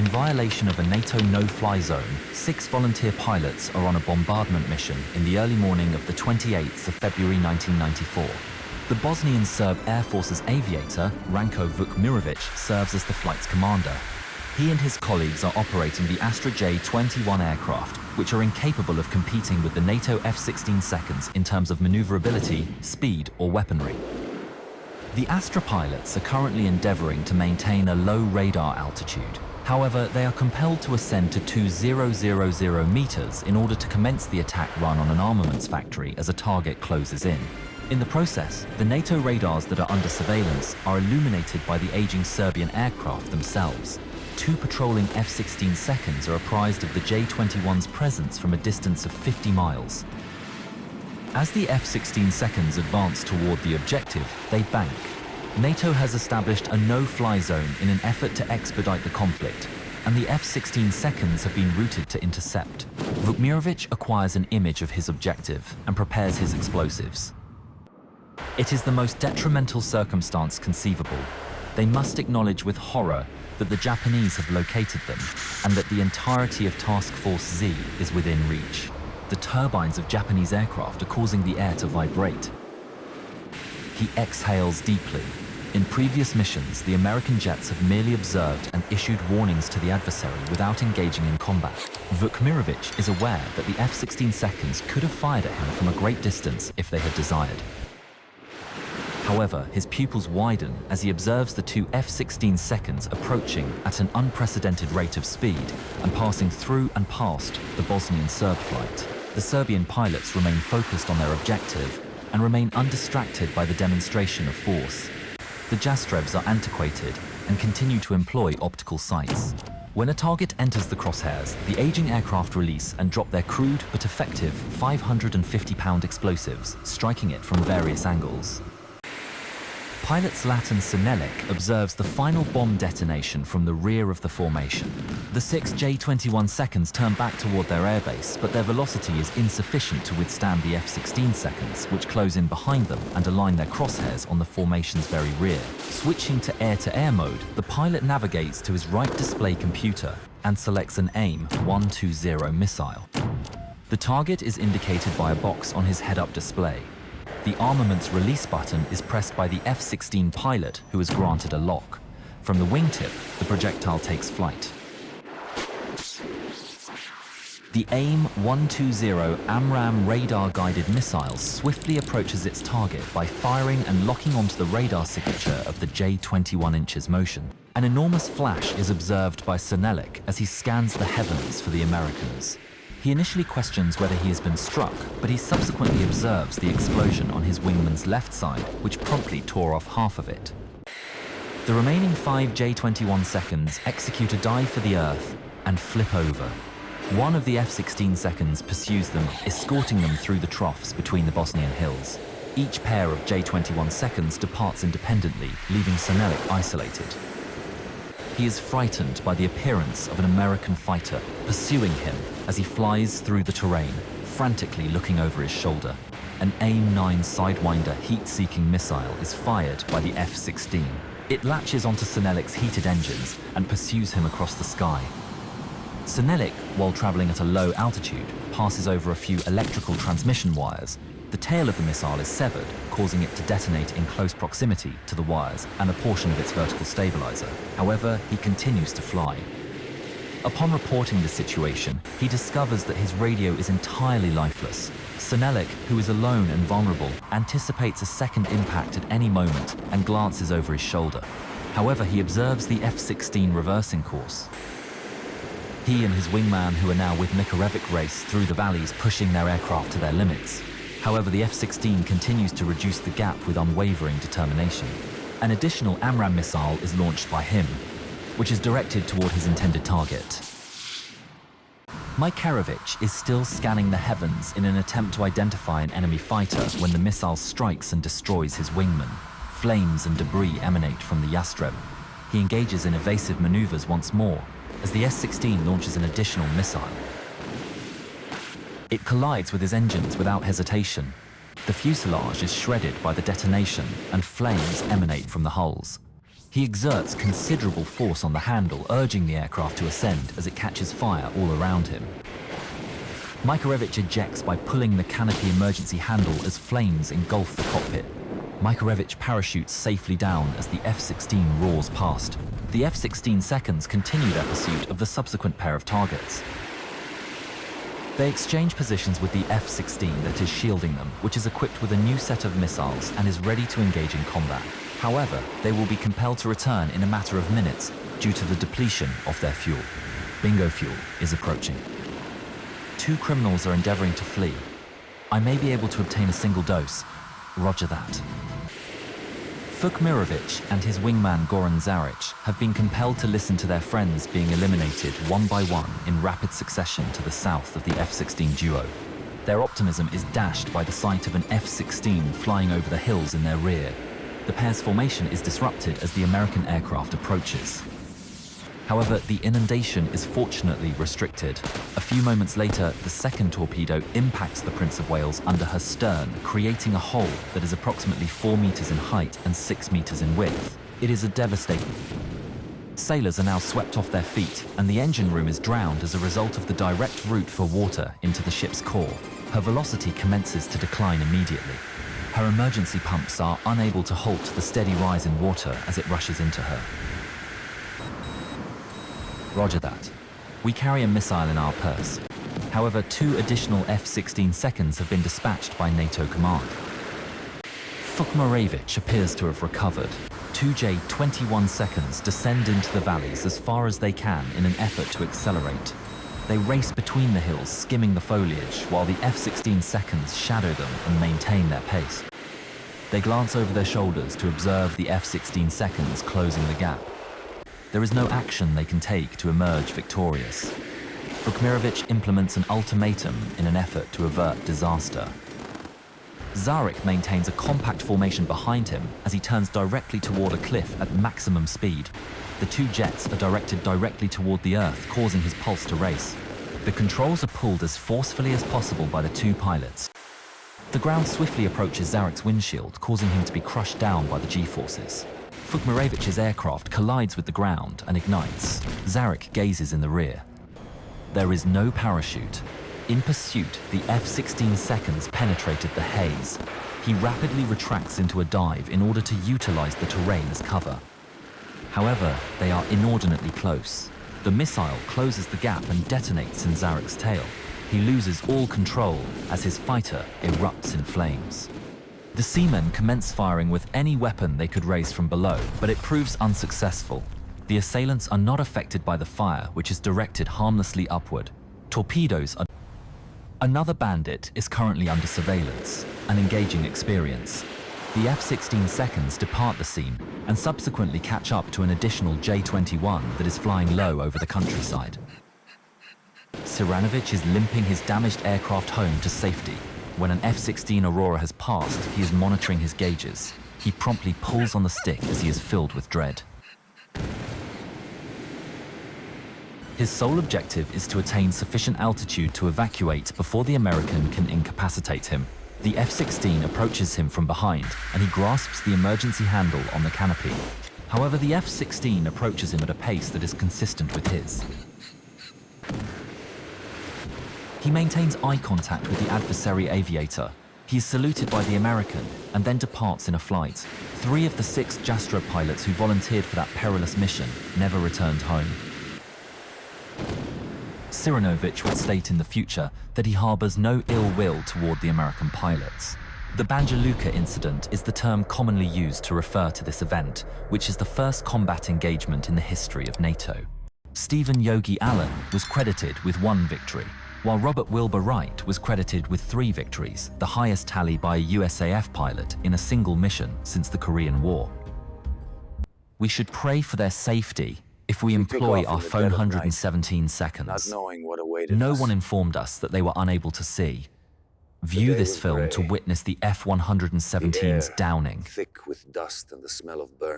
in violation of a NATO no-fly zone, 6 volunteer pilots are on a bombardment mission in the early morning of the 28th of February 1994. The Bosnian Serb Air Force's aviator, Ranko Vukmirovic, serves as the flight's commander. He and his colleagues are operating the Astra J-21 aircraft, which are incapable of competing with the NATO F-16 Falcons in terms of maneuverability, speed, or weaponry. The Astra pilots are currently endeavoring to maintain a low radar altitude. However, they are compelled to ascend to 2000 meters in order to commence the attack run on an armaments factory as a target closes in. In the process, the NATO radars that are under surveillance are illuminated by the aging Serbian aircraft themselves. 2 patrolling F-16 Falcons are apprised of the J-21's presence from a distance of 50 miles. As the F-16 Falcons advance toward the objective, they bank. NATO has established a no-fly zone in an effort to expedite the conflict, and the F-16 Falcons have been routed to intercept. Vukmirovic acquires an image of his objective and prepares his explosives. It is the most detrimental circumstance conceivable. They must acknowledge with horror that the Japanese have located them and that the entirety of Task Force Z is within reach. The turbines of Japanese aircraft are causing the air to vibrate. He exhales deeply. In previous missions, the American jets have merely observed and issued warnings to the adversary without engaging in combat. Vukmirovic is aware that the F-16 Falcons could have fired at him from a great distance if they had desired. However, his pupils widen as he observes the 2 F-16 Falcons approaching at an unprecedented rate of speed and passing through and past the Bosnian Serb flight. The Serbian pilots remain focused on their objective and remain undistracted by the demonstration of force. The Jastrebs are antiquated and continue to employ optical sights. When a target enters the crosshairs, the aging aircraft release and drop their crude but effective 550-pound explosives, striking it from various angles. Pilot Zlatan Sinelic observes the final bomb detonation from the rear of the formation. The 6 J-21 Falcons turn back toward their airbase, but their velocity is insufficient to withstand the F-16 Falcons, which close in behind them and align their crosshairs on the formation's very rear. Switching to air-to-air mode, the pilot navigates to his right display computer and selects an AIM 120 missile. The target is indicated by a box on his head-up display. The armaments release button is pressed by the F-16 pilot, who is granted a lock. From the wingtip, the projectile takes flight. The AIM 120 AMRAAM radar-guided missile swiftly approaches its target by firing and locking onto the radar signature of the J-21 inches motion. An enormous flash is observed by Sinelic as he scans the heavens for the Americans. He initially questions whether he has been struck, but he subsequently observes the explosion on his wingman's left side, which promptly tore off half of it. The remaining 5 J-21 Falcons execute a dive for the Earth and flip over. One of the F-16 Falcons pursues them, escorting them through the troughs between the Bosnian hills. Each pair of J-21 Falcons departs independently, leaving Sinelic isolated. He is frightened by the appearance of an American fighter pursuing him as he flies through the terrain, frantically looking over his shoulder. An AIM-9 Sidewinder heat-seeking missile is fired by the F-16. It latches onto Sinelic's heated engines and pursues him across the sky. Sinelic, while traveling at a low altitude, passes over a few electrical transmission wires. The tail of the missile is severed, causing it to detonate in close proximity to the wires and a portion of its vertical stabilizer. However, he continues to fly. Upon reporting the situation, he discovers that his radio is entirely lifeless. Sinelic, who is alone and vulnerable, anticipates a second impact at any moment and glances over his shoulder. However, he observes the F-16 reversing course. He and his wingman, who are now with Mikarevic, race through the valleys, pushing their aircraft to their limits. However, the F-16 continues to reduce the gap with unwavering determination. An additional AMRAAM missile is launched by him, which is directed toward his intended target. Mikarevic is still scanning the heavens in an attempt to identify an enemy fighter when the missile strikes and destroys his wingman. Flames and debris emanate from the Yastreb. He engages in evasive maneuvers once more as the S-16 launches an additional missile. It collides with his engines without hesitation. The fuselage is shredded by the detonation and flames emanate from the hulls. He exerts considerable force on the handle, urging the aircraft to ascend as it catches fire all around him. Makarevich ejects by pulling the canopy emergency handle as flames engulf the cockpit. Makarevich parachutes safely down as the F-16 roars past. The F-16 seconds continue their pursuit of the subsequent pair of targets. They exchange positions with the F-16 that is shielding them, which is equipped with a new set of missiles and is ready to engage in combat. However, they will be compelled to return in a matter of minutes due to the depletion of their fuel. Bingo fuel is approaching. 2 criminals are endeavoring to flee. I may be able to obtain a single dose. Roger that. Fukmirovich and his wingman Goran Zaric have been compelled to listen to their friends being eliminated one by one in rapid succession to the south of the F-16 duo. Their optimism is dashed by the sight of an F-16 flying over the hills in their rear. The pair's formation is disrupted as the American aircraft approaches. However, the inundation is fortunately restricted. A few moments later, the second torpedo impacts the Prince of Wales under her stern, creating a hole that is approximately 4 meters in height and 6 meters in width. It is a devastating. Sailors are now swept off their feet, and the engine room is drowned as a result of the direct route for water into the ship's core. Her velocity commences to decline immediately. Her emergency pumps are unable to halt the steady rise in water as it rushes into her. Roger that. We carry a missile in our purse. However, 2 additional F-16 seconds have been dispatched by NATO command. Fukmirovich appears to have recovered. 2 J-21 seconds descend into the valleys as far as they can in an effort to accelerate. They race between the hills, skimming the foliage, while the F-16 seconds shadow them and maintain their pace. They glance over their shoulders to observe the F-16 seconds closing the gap. There is no action they can take to emerge victorious. Fukmirovich implements an ultimatum in an effort to avert disaster. Zaric maintains a compact formation behind him as he turns directly toward a cliff at maximum speed. The 2 jets are directed directly toward the Earth, causing his pulse to race. The controls are pulled as forcefully as possible by the 2 pilots. The ground swiftly approaches Zaric's windshield, causing him to be crushed down by the G-forces. Fukmirovich's aircraft collides with the ground and ignites. Zaric gazes in the rear. There is no parachute. In pursuit, the F-16 seconds penetrated the haze. He rapidly retracts into a dive in order to utilize the terrain as cover. However, they are inordinately close. The missile closes the gap and detonates in Zaric's tail. He loses all control as his fighter erupts in flames. The seamen commence firing with any weapon they could raise from below, but it proves unsuccessful. The assailants are not affected by the fire, which is directed harmlessly upward. Torpedoes are... Another bandit is currently under surveillance, an engaging experience. The F-16 seconds depart the scene and subsequently catch up to an additional J-21 that is flying low over the countryside. Cyranovic is limping his damaged aircraft home to safety. When an F-16 Aurora has passed, he is monitoring his gauges. He promptly pulls on the stick as he is filled with dread. His sole objective is to attain sufficient altitude to evacuate before the American can incapacitate him. The F-16 approaches him from behind, and he grasps the emergency handle on the canopy. However, the F-16 approaches him at a pace that is consistent with his. He maintains eye contact with the adversary aviator. He is saluted by the American and then departs in a flight. 3 of the 6 Jastra pilots who volunteered for that perilous mission never returned home. Cyranovic would state in the future that he harbors no ill will toward the American pilots. The Banja Luka incident is the term commonly used to refer to this event, which is the first combat engagement in the history of NATO. Stephen Yogi Allen was credited with 1 victory, while Robert Wilbur Wright was credited with 3 victories, the highest tally by a USAF pilot in a single mission since the Korean War. We should pray for their safety if we employ our phone 117 seconds. No one informed us that they were unable to see. View this film to witness the F-117's downing. Thick with dust and the smell of burning.